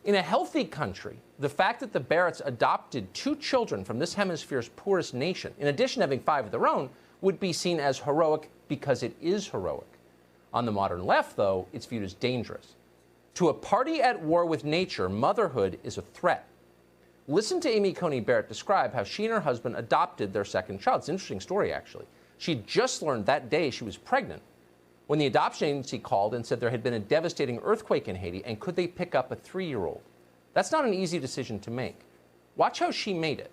In a healthy country, the fact that the Barretts adopted 2 children from this hemisphere's poorest nation, in addition to having 5 of their own, would be seen as heroic because it is heroic. On the modern left, though, it's viewed as dangerous. To a party at war with nature, motherhood is a threat. Listen to Amy Coney Barret describe how she and her husband adopted their second child. It's an interesting story, actually. She'd just learned that day she was pregnant when the adoption agency called and said there had been a devastating earthquake in Haiti, and could they pick up a 3-year-old? That's not an easy decision to make. Watch how she made it.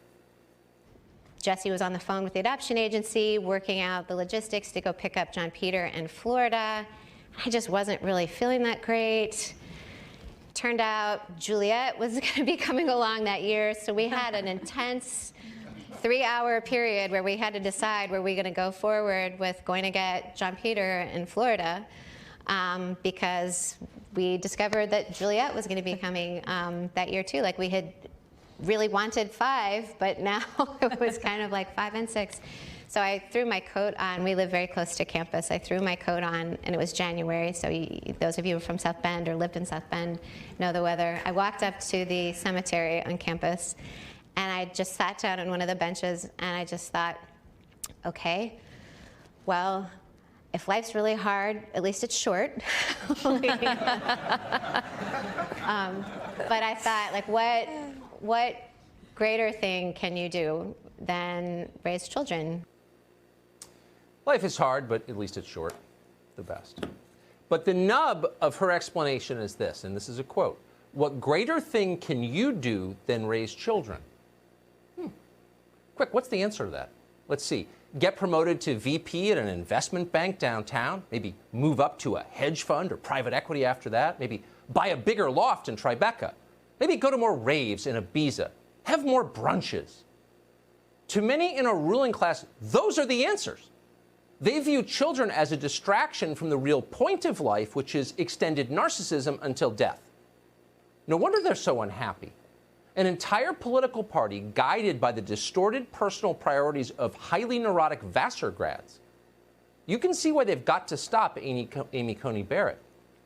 Jesse was on the phone with the adoption agency, working out the logistics to go pick up John Peter in Florida. I just wasn't really feeling that great. Turned out Juliet was going to be coming along that year, so we had an intense 3-hour period where we had to decide were we going to go forward with going to get John Peter in Florida, because we discovered that Juliet was going to be coming that year too. Like, we had really wanted 5, but now it was kind of like 5 and 6. So I threw my coat on. We live very close to campus. I threw my coat on, and it was January, so those of you from South Bend or lived in South Bend know the weather. I walked up to the cemetery on campus, and I just sat down on one of the benches, and I just thought, okay, well, if life's really hard, at least it's short. But I thought, like, what greater thing can you do than raise children? Life is hard, but at least it's short. The best. But the nub of her explanation is this, and this is a quote: "What greater thing can you do than raise children?" Quick, what's the answer to that? Let's see. Get promoted to VP at an investment bank downtown? Maybe move up to a hedge fund or private equity after that? Maybe buy a bigger loft in Tribeca? Maybe go to more raves in Ibiza? Have more brunches? To many in a ruling class, those are the answers. They view children as a distraction from the real point of life, which is extended narcissism until death. No wonder they're so unhappy. An entire political party guided by the distorted personal priorities of highly neurotic Vassar grads. You can see why they've got to stop Amy Coney Barret.